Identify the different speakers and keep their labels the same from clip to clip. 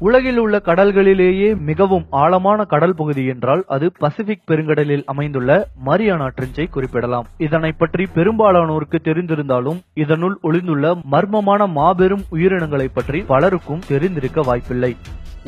Speaker 1: உலகில் உள்ள கடல்களிலேயே மிகவும் ஆழமான கடல் பகுதி என்றால் அது பசிபிக் பெருங்கடலில் அமைந்துள்ள மரியானா ட்ரென்ச்சை குறிப்பிடலாம். இதனை பற்றி பெரும்பாலானோருக்கு தெரிந்திருந்தாலும் இதனுள் ஒளிந்துள்ள மர்மமான மாபெரும் உயிரினங்களை பற்றி பலருக்கும் தெரிந்திருக்க வாய்ப்பில்லை.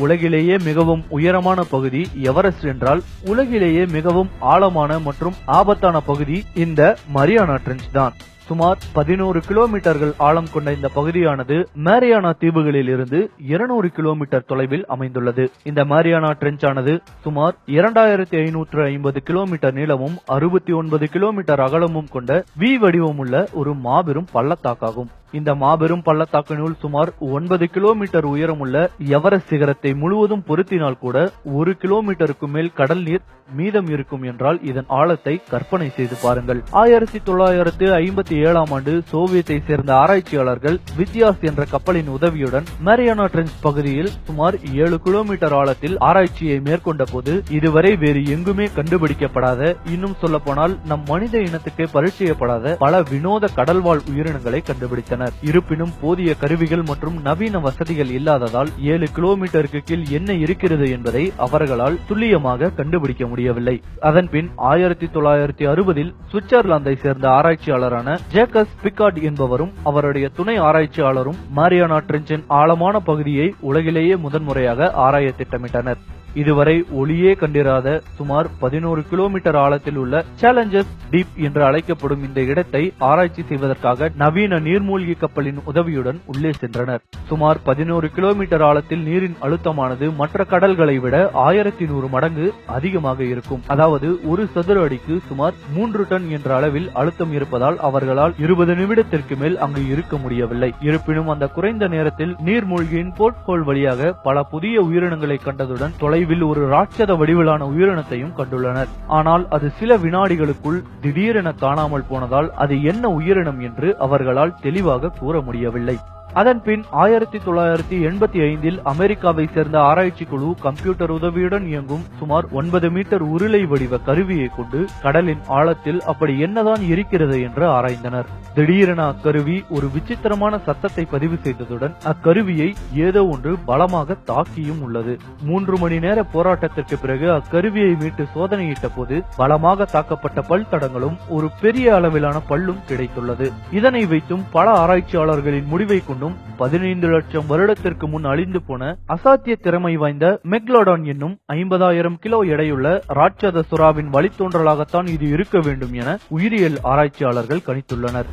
Speaker 1: உலகிலேயே மிகவும் உயரமான பகுதி எவரெஸ்ட் என்றால் உலகிலேயே மிகவும் ஆழமான மற்றும் ஆபத்தான பகுதி இந்த மரியானா ட்ரென்ச் தான். சுமார் 11 கிலோமீட்டர்கள் ஆழம் கொண்ட இந்த பகுதியானது மரியானா தீவுகளில் இருந்து 200 கிலோமீட்டர் தொலைவில் அமைந்துள்ளது. இந்த மரியானா ட்ரென்ச் ஆனது சுமார் 2550 கிலோமீட்டர் நீளமும் 69 கிலோமீட்டர் அகலமும் கொண்ட வி வடிவமுள்ள ஒரு மாபெரும் பள்ளத்தாக்காகும். இந்த மாபெரும் பள்ளத்தாக்கினுள் சுமார் 9 கிலோமீட்டர் உயரமுள்ள எவரெஸ்ட் சிகரத்தை முழுவதும் பொருத்தினால் கூட 1 கிலோமீட்டருக்கு மேல் கடல் நீர் மீதம் இருக்கும் என்றால் இதன் ஆழத்தை கற்பனை செய்து பாருங்கள். 1957ஆம் ஆண்டு சோவியத்தை சேர்ந்த ஆராய்ச்சியாளர்கள் வித்யாஸ் என்ற கப்பலின் உதவியுடன் மரியானா ட்ரென்ச் பகுதியில் சுமார் 7 கிலோமீட்டர் ஆழத்தில் ஆராய்ச்சியை மேற்கொண்ட போது இதுவரை வேறு எங்குமே கண்டுபிடிக்கப்படாத, இன்னும் சொல்ல போனால் நம் மனித இனத்துக்கு பரிச்சயப்படாத பல வினோத கடல்வாழ் உயிரினங்களை கண்டுபிடித்தனர். இருப்பினும் போதிய கருவிகள் மற்றும் நவீன வசதிகள் இல்லாததால் 7 கிலோமீட்டருக்கு கீழ் என்ன இருக்கிறது என்பதை அவர்களால் துல்லியமாக கண்டுபிடிக்க முடியவில்லை. அதன்பின் 1960இல் சுவிட்சர்லாந்தை சேர்ந்த ஆராய்ச்சியாளரான ஜேக்கஸ் பிக்கார்ட் என்பவரும் அவருடைய துணை ஆராய்ச்சியாளரும் மரியானா ட்ரென்ச்சின் ஆழமான பகுதியை உலகிலேயே முதன்முறையாக ஆராய திட்டமிட்டனர். இதுவரை ஒளியே கண்டிராத சுமார் 11 கிலோமீட்டர் ஆழத்தில் உள்ள சேலஞ்சர்ஸ் டீப் என்று அழைக்கப்படும் இந்த இடத்தை ஆராய்ச்சி செய்வதற்காக நவீன நீர்மூழ்கி கப்பலின் உதவியுடன் உள்ளே சென்றனர். சுமார் 11 கிலோமீட்டர் ஆழத்தில் நீரின் அழுத்தமானது மற்ற கடல்களை விட 1100 மடங்கு அதிகமாக இருக்கும். அதாவது ஒரு சதுர அடிக்கு சுமார் 3 டன் என்ற அளவில் அழுத்தம் இருப்பதால் அவர்களால் 20 நிமிடத்திற்கு மேல் அங்கு இருக்க முடியவில்லை. இருப்பினும் அந்த குறைந்த நேரத்தில் நீர்மூழ்கியின் போர்ட்ஹோல் வழியாக பல புதிய உயிரினங்களை கண்டதுடன் தொலைவில் ஒரு ராட்சத வடிவிலான உயிரினத்தையும் கண்டுள்ளனர். ஆனால் அது சில வினாடிகளுக்குள் திடீரென காணாமல் போனதால் அது என்ன உயிரினம் என்று அவர்களால் தெளிவாக கூற முடியவில்லை. அதன்பின் 1985இல் அமெரிக்காவை சேர்ந்த ஆராய்ச்சி குழு கம்ப்யூட்டர் உதவியுடன் இயங்கும் சுமார் 9 மீட்டர் உருளை வடிவ கருவியை கொண்டு கடலின் ஆழத்தில் அப்படி என்னதான் இருக்கிறது என்று ஆராய்ந்தனர். திடீரென அக்கருவி ஒரு விசித்திரமான சத்தத்தை பதிவு செய்ததுடன் அக்கருவியை ஏதோ ஒன்று பலமாக தாக்கியும் உள்ளது. 3 மணி நேர போராட்டத்திற்கு பிறகு அக்கருவியை மீட்டு சோதனையிட்ட போது பலமாக தாக்கப்பட்ட பல் தடங்களும் ஒரு பெரிய அளவிலான பல்லும் கிடைத்துள்ளது. இதனை வைத்தும் பல ஆராய்ச்சியாளர்களின் முடிவை கொண்டும் 15 லட்சம் வருடத்திற்கு முன் அழிந்து போன அசாத்திய திறமை வாய்ந்த மெக்லோடான் என்னும் 50,000 கிலோ எடையுள்ள ராட்சத சுறாவின் வழித்தோன்றலாகத்தான் இது இருக்க வேண்டும் என உயிரியல் ஆராய்ச்சியாளர்கள் கணித்துள்ளனர்.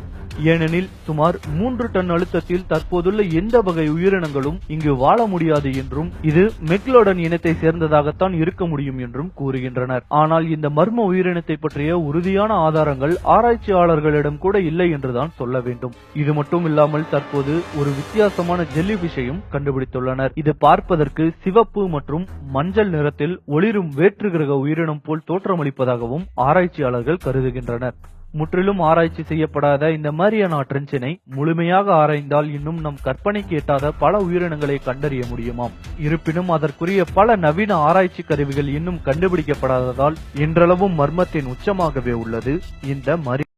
Speaker 1: ஏனெனில் சுமார் 3 டன் அழுத்தத்தில் தற்போதுள்ள எந்த வகை உயிரினங்களும் இங்கு வாழ முடியாது என்றும் இது மெக்லோடன் இனத்தை சேர்ந்ததாகத்தான் இருக்க முடியும் என்றும் கூறுகின்றனர். ஆனால் இந்த மர்ம உயிரினத்தை பற்றிய உறுதியான ஆதாரங்கள் ஆராய்ச்சியாளர்களிடம் கூட இல்லை என்றுதான் சொல்ல வேண்டும். இது மட்டும் இல்லாமல் தற்போது ஒரு வித்தியாசமான ஜெல்லி ஃபிஷையும் கண்டுபிடித்துள்ளனர். இது பார்ப்பதற்கு சிவப்பு மற்றும் மஞ்சள் நிறத்தில் ஒளிரும் வேற்று கிரக உயிரினம் போல் தோற்றமளிப்பதாகவும் ஆராய்ச்சியாளர்கள் கருதுகின்றனர். முற்றிலும் ஆராய்ச்சி செய்யப்படாத இந்த மரியானா ட்ரென்ச்சினை முழுமையாக ஆராய்ந்தால் இன்னும் நம் கற்பனைக்கு எட்டாத பல உயிரினங்களை கண்டறிய முடியுமாம். இருப்பினும் அதற்குரிய பல நவீன ஆராய்ச்சி கருவிகள் இன்னும் கண்டுபிடிக்கப்படாததால் இன்றளவும் மர்மத்தின் உச்சமாகவே உள்ளது இந்த